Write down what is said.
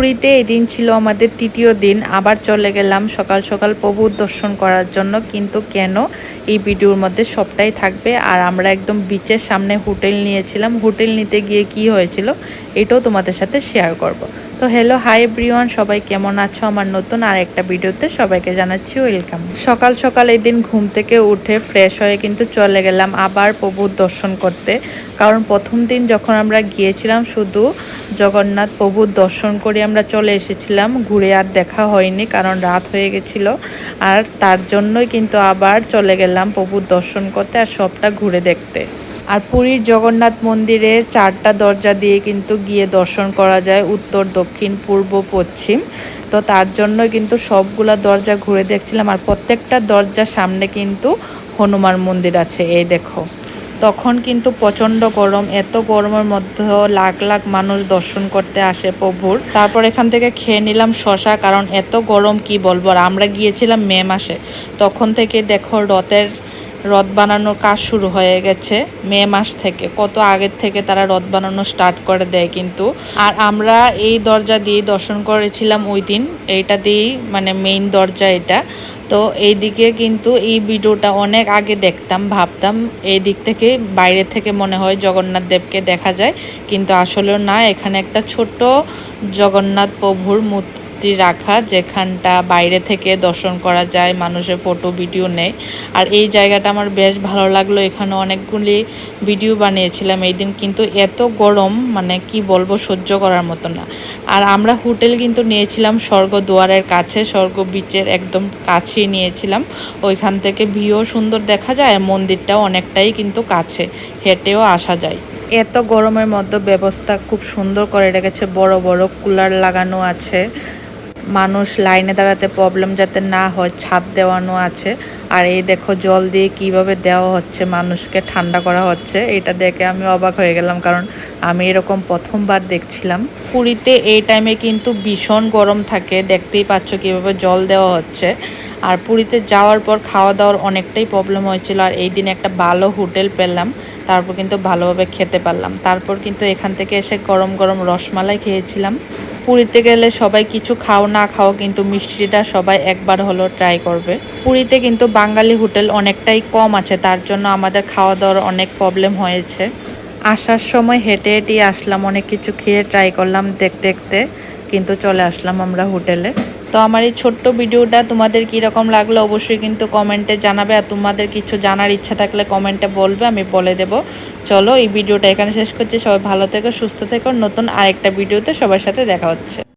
পুরীতে এই দিন ছিল আমাদের তৃতীয় দিন। আবার চলে গেলাম সকাল সকাল প্রভুর দর্শন করার জন্য। কিন্তু কেন, এই ভিডিওর মধ্যে সবটাই থাকবে। আর আমরা একদম বিচের সামনে হোটেল নিয়েছিলাম। হোটেল নিতে গিয়ে কি হয়েছিল এটাও তোমাদের সাথে শেয়ার করব। তো হ্যালো, হাই এভরিওয়ান, সবাই কেমন আছো? আমার নতুন আর একটা ভিডিওতে সবাইকে জানাচ্ছি ওয়েলকাম। সকাল সকাল এই দিন ঘুম থেকে উঠে ফ্রেশ হয়ে কিন্তু চলে গেলাম আবার প্রভুর দর্শন করতে। কারণ প্রথম দিন যখন আমরা গিয়েছিলাম শুধু জগন্নাথ প্রভুর দর্শন করে আমরা চলে এসেছিলাম, ঘুরে আর দেখা হয়নি কারণ রাত হয়ে গেছিল। আর তার জন্যই কিন্তু আবার চলে গেলাম প্রভুর দর্শন করতে আর সবটা ঘুরে দেখতে। আর পুরীর জগন্নাথ মন্দিরের 4টা দরজা দিয়ে কিন্তু গিয়ে দর্শন করা যায়, উত্তর, দক্ষিণ, পূর্ব, পশ্চিম। তো তার জন্য কিন্তু সবগুলা দরজা ঘুরে দেখছিলাম। আর প্রত্যেকটা দরজার সামনে কিন্তু হনুমান মন্দির আছে, এই দেখো। তখন কিন্তু প্রচণ্ড গরম, এত গরমের মধ্যেও লাখ লাখ মানুষ দর্শন করতে আসে প্রভুর। তারপর এখান থেকে খেয়ে নিলাম শশা, কারণ এত গরম কি বলবো। আর আমরা গিয়েছিলাম মে মাসে, তখন থেকে দেখো রথ বানানোর কাজ শুরু হয়ে গেছে। মে মাস থেকে, কত আগের থেকে তারা রথ বানানো স্টার্ট করে দেয় কিন্তু। আর আমরা এই দরজা দিয়ে দর্শন করেছিলাম ওই দিন, এইটা দিয়েই মানে মেইন দরজা এটা। তো এই দিকে কিন্তু এই ভিডিওটা অনেক আগে দেখতাম, ভাবতাম এই দিক থেকে বাইরে থেকে মনে হয় জগন্নাথ দেবকে দেখা যায়, কিন্তু আসলেও না। এখানে একটা ছোট জগন্নাথ প্রভুর মূর্তি রাখা, যেখানটা বাইরে থেকে দর্শন করা যায়, মানুষের ফটো ভিডিও নেয়। আর এই জায়গাটা আমার বেশ ভালো লাগলো। এখানে অনেকগুলি ভিডিও বানিয়েছিলাম এই দিন। কিন্তু এত গরম, মানে কি বলবো, সহ্য করার মতো না। আর আমরা হোটেল কিন্তু নিয়েছিলাম স্বর্গদুয়ারের কাছে, স্বর্গ বিচের একদম কাছেই নিয়েছিলাম। ওইখান থেকে ভিউ সুন্দর দেখা যায়, মন্দিরটাও অনেকটাই কিন্তু কাছে, হেঁটেও আসা যায়। এত গরমের মধ্যে ব্যবস্থা খুব সুন্দর করে রেখেছে, বড় বড় কুলার লাগানো আছে, মানুষ লাইনে দাঁড়াতে প্রবলেম যাতে না হয় ছাদ দেওয়ানো আছে। আর এই দেখো জল দিয়ে কিভাবে দেওয়া হচ্ছে, মানুষকে ঠান্ডা করা হচ্ছে। এটা দেখে আমি অবাক হয়ে গেলাম, কারণ আমি এরকম প্রথমবার দেখছিলাম। পুরীতে এই টাইমে কিন্তু ভীষণ গরম থাকে, দেখতেই পাচ্ছ কিভাবে জল দেওয়া হচ্ছে। আর পুরীতে যাওয়ার পর খাওয়া দাওয়ার অনেকটাই প্রবলেম হয়েছিল। আর এই দিন একটা ভালো হোটেল পেলাম, তারপর কিন্তু ভালোভাবে খেতে পারলাম। তারপর কিন্তু এখান থেকে এসে গরম গরম রসমালাই খেয়েছিলাম। পুরীতে গেলে সবাই কিছু খাও না খাও, কিন্তু মিষ্টিটা সবাই একবার হলো ট্রাই করবে। পুরীতে কিন্তু বাঙালি হোটেল অনেকটাই কম আছে, তার জন্য আমাদের খাওয়া দাওয়ার অনেক প্রবলেম হয়েছে। আসার সময় হেঁটে হেঁটেই আসলাম, অনেক কিছু খেয়ে ট্রাই করলাম দেখতে দেখতে, কিন্তু চলে আসলাম আমরা হোটেলে। তো আমার এই ছোট্ট ভিডিওটা তোমাদের কীরকম লাগলো অবশ্যই কিন্তু কমেন্টে জানাবে। আর তোমাদের কিছু জানার ইচ্ছা থাকলে কমেন্টে বলবে, আমি বলে দেব। চলো এই ভিডিওটা এখানে শেষ করছি। সবাই ভালো থেকো, সুস্থ থেকো। নতুন আরেকটা ভিডিওতে সবার সাথে দেখা হচ্ছে।